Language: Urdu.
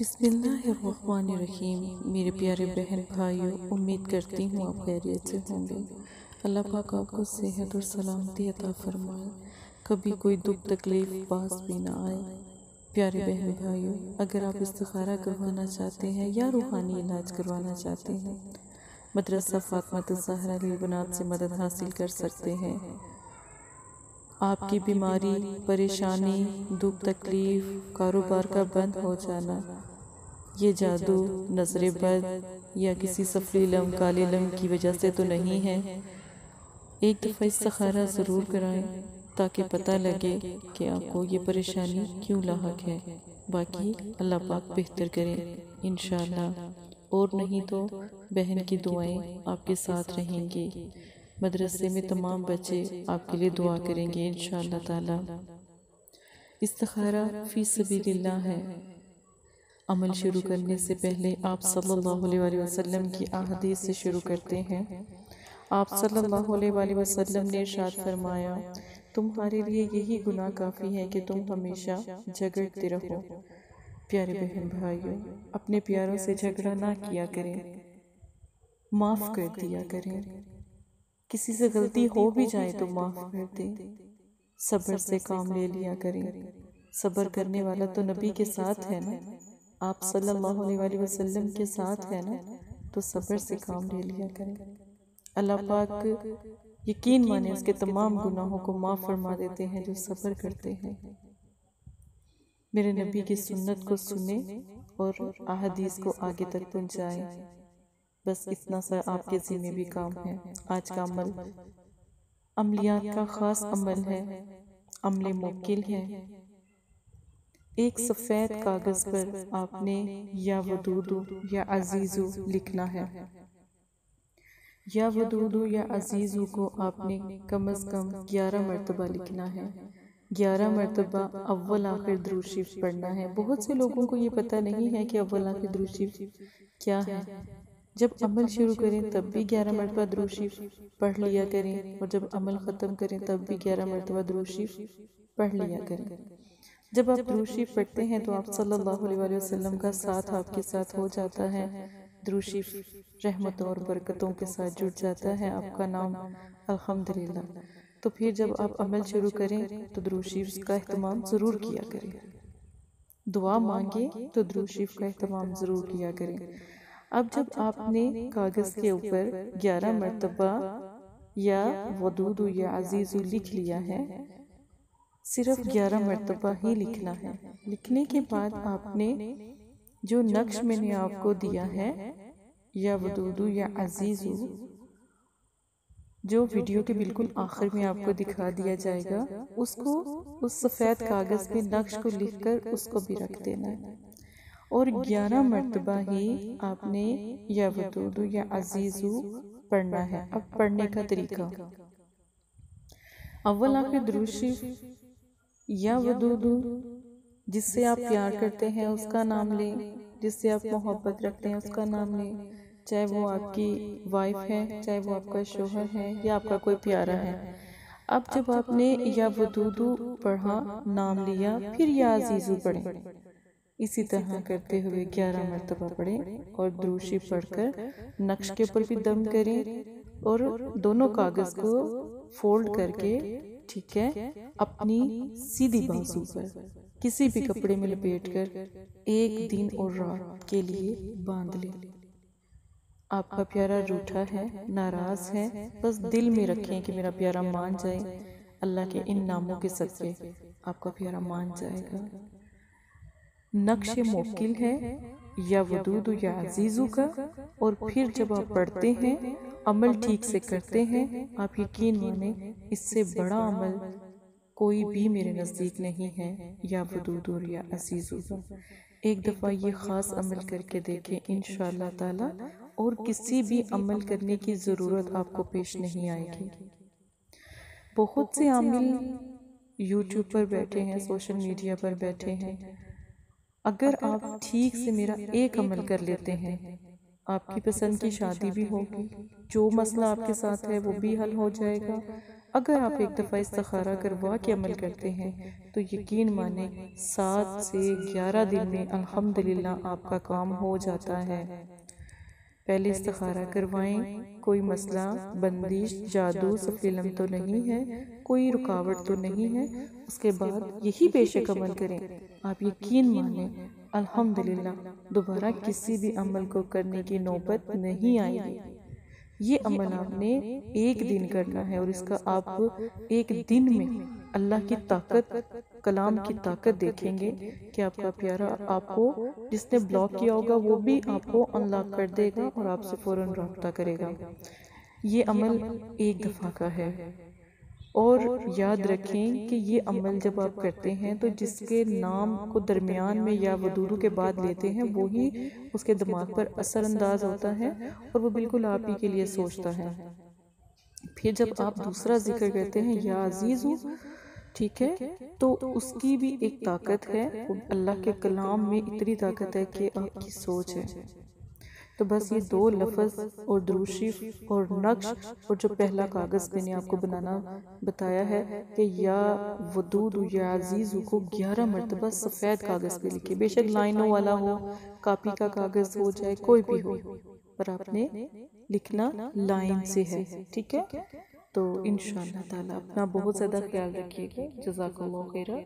بسم اللہ الرحمن الرحیم۔ میرے پیارے بہن بھائیوں، امید کرتی ہوں آپ خیریت سے ہوں گے۔ اللہ پاک آپ کو صحت اور سلامتی عطا فرمائے، کبھی کوئی دکھ تکلیف پاس بھی نہ آئے۔ پیارے بہن بھائیوں، اگر آپ استخارہ کروانا چاہتے ہیں یا روحانی علاج کروانا چاہتے ہیں، مدرسہ فاطمہ الزہرا للبنات سے مدد حاصل کر سکتے ہیں۔ آپ کی بیماری، پریشانی، دکھ تکلیف، کاروبار کا بند ہو جانا، یہ جادو، نظر بد یا کسی سفلی لم، کالے لم کی وجہ سے تو نہیں ہے۔ ایک دفعہ استخارہ ضرور کرائیں تاکہ پتہ لگے کہ آپ کو یہ پریشانی کیوں لاحق ہے۔ باقی اللہ پاک بہتر کریں انشاءاللہ، اور نہیں تو بہن کی دعائیں آپ کے ساتھ رہیں گی۔ مدرسے میں تمام بچے آپ کے لیے دعا کریں گے انشاءاللہ تعالی۔ استخارہ فی سبیل اللہ ہے۔ عمل شروع کرنے سے پہلے آپ صلی اللہ علیہ وسلم کی احادیث سے شروع کرتے ہیں۔ آپ صلی اللہ علیہ وسلم نے ارشاد فرمایا، تمہارے لیے یہی گناہ کافی ہے کہ تم ہمیشہ جھگڑتے رہو۔ پیارے بہن بھائیوں، اپنے پیاروں سے جھگڑا نہ کیا کریں، معاف کر دیا کریں۔ کسی سے غلطی ہو بھی جائے تو معاف کر دیں۔ صبر سے کام لے لیا کریں۔ صبر کرنے والا تو نبی کے ساتھ ہے نا، آپ صلی اللہ علیہ وسلم کے ساتھ ہے نا، تو صبر سے کام لے لیا کریں۔ اللہ پاک یقین مانے اس کے تمام گناہوں کو معاف فرما دیتے ہیں جو صبر کرتے ہیں۔ میرے نبی کی سنت کو سنیں اور احادیث کو آگے تک پہنچائیں۔ بس اتنا سا آپ کے ذمہ بھی کام ہے۔ آج کا عمل عملیات کا خاص عمل ہے، عمل موکل ہے۔ ایک سفید کاغذ پر آپ نے یا ودودو یا عزیزو لکھنا ہے۔ یا ودودو یا عزیزو کو آپ نے کم از کم 11 مرتبہ لکھنا ہے۔ 11 مرتبہ اول آخر درود شریف پڑھنا ہے۔ بہت سے لوگوں کو یہ پتہ نہیں ہے کہ اول آخر درود شریف کیا ہے۔ جب عمل شروع کریں تب بھی 11 مرتبہ درود شریف پڑھ لیا کریں، اور جب عمل ختم کریں تب بھی 11 مرتبہ درود شریف پڑھ لیا کریں۔ جب آپ درود شریف پڑھتے ہیں تو آپ صلی اللہ علیہ وسلم کا ساتھ آپ کے ساتھ ہو جاتا ہے۔ درود شریف رحمتوں اور برکتوں کے ساتھ جڑ جاتا ہے آپ کا نام الحمدللہ۔ تو پھر جب آپ عمل شروع کریں تو درود شریف کا اہتمام ضرور کیا کریں۔ دعا مانگیں تو درود شریف کا اہتمام ضرور کیا کریں۔ اب جب آپ نے کاغذ کے اوپر 11 مرتبہ یا ودودو یا عزیزو لکھ لیا ہے، صرف 11 مرتبہ ہی لکھنا ہے۔ لکھنے کے بعد آپ نے جو نقش میں نے آپ کو دیا ہے یا ودودو یا عزیزو، جو ویڈیو کے بالکل آخر میں آپ کو دکھا دیا جائے گا، اس کو اس سفید کاغذ پہ نقش کو لکھ کر اس کو بھی رکھ دینا ہے، اور 11 مرتبہ ہی آپ نے یا ودودو یا عزیزو پڑھنا ہے۔ اب پڑھنے کا طریقہ، اول آخر درود شریف یا ودودو، جس سے آپ پیار کرتے ہیں اس کا نام لیں، جس سے آپ محبت رکھتے ہیں اس کا نام لیں، چاہے وہ آپ کی وائف ہے، چاہے وہ آپ کا شوہر ہے یا آپ کا کوئی پیارا ہے۔ اب جب آپ نے یا ودودو پڑھا، نام لیا، پھر یا عزیزو پڑھیں۔ اسی طرح کرتے ہوئے 11 مرتبہ پڑھیں، اور درود شریف پڑھ کر نقش کے اوپر بھی دم کریں، اور دونوں کاغذ کو فولڈ کر کے، ٹھیک ہے، اپنی سیدھی بازو پر کسی بھی کپڑے میں لپیٹ کر 1 دن اور رات کے لیے باندھ لیں۔ آپ کا پیارا روٹھا ہے، ناراض ہے، بس دل میں رکھیں کہ میرا پیارا مان جائے۔ اللہ کے ان ناموں کے صدقے آپ کا پیارا مان جائے گا۔ نقش موکل ہے یا ودودو یا عزیزو کا، اور پھر جب آپ پڑھتے ہیں، عمل ٹھیک سے کرتے ہیں، آپ یقین مانیں اس سے بڑا عمل کوئی بھی میرے نزدیک نہیں ہے یا ودودو یا عزیزو کا۔ ایک دفعہ یہ خاص عمل کر کے دیکھیں انشاءاللہ تعالی، اور کسی بھی عمل کرنے کی ضرورت آپ کو پیش نہیں آئے گی۔ بہت سے عامل یوٹیوب پر بیٹھے ہیں، سوشل میڈیا پر بیٹھے ہیں۔ اگر آپ ٹھیک سے میرا ایک عمل کر لیتے ہیں، آپ کی پسند کی شادی بھی ہوگی، جو مسئلہ آپ کے ساتھ ہے وہ بھی حل ہو جائے گا، اگر آپ ایک دفعہ استخارہ کروا کے عمل کرتے ہیں تو یقین مانیں 7 سے 11 دن میں الحمدللہ آپ کا کام ہو جاتا ہے۔ پہلے استخارہ کروائیں، کوئی مسئلہ، بندش، جادو، سفلی علم تو نہیں ہے، کوئی رکاوٹ تو نہیں ہے، اس کے بعد یہی بے شک عمل کریں۔ آپ یقین مانیں الحمدللہ دوبارہ کسی بھی عمل کو کرنے کی نوبت نہیں آئے گی۔ یہ عمل آپ نے ایک دن کرنا ہے اور اس کا آپ ایک دن میں اللہ کی طاقت، کلام کی طاقت دیکھیں گے کہ آپ کا پیارا آپ کو جس نے بلاک کیا ہوگا وہ بھی آپ کو انلاک کر دے گا اور آپ سے فوراً رابطہ کرے گا۔ یہ عمل ایک دفعہ کا ہے اور یاد رکھیں کہ یہ عمل جب آپ کرتے ہیں تو جس کے نام کو درمیان میں یا ودودو کے بعد لیتے ہیں وہی اس کے دماغ پر اثر انداز ہوتا ہے اور وہ بالکل آپ ہی کے لیے سوچتا ہے۔ پھر جب آپ دوسرا ذکر کرتے ہیں یا عزیزو، ٹھیک ہے، تو اس کی بھی ایک طاقت ہے، اللہ کے کلام میں اتنی طاقت ہے کہ آپ کی سوچ ہے۔ تو بس یہ 2 لفظ اور درود شریف اور نقش اور جو پہلا کاغذ میں نے آپ کو بنانا بتایا ہے کہ یا ودود یا عزیز کو 11 مرتبہ سفید کاغذ پہ لکھے، بے شک لائنوں والا ہو، کاپی کا کاغذ ہو جائے، کوئی بھی ہو، پر آپ نے لکھنا لائن سے ہے، ٹھیک ہے؟ تو انشاءاللہ تعالیٰ اپنا بہت زیادہ خیال رکھیے گا۔ جزاک اللہ خیرہ۔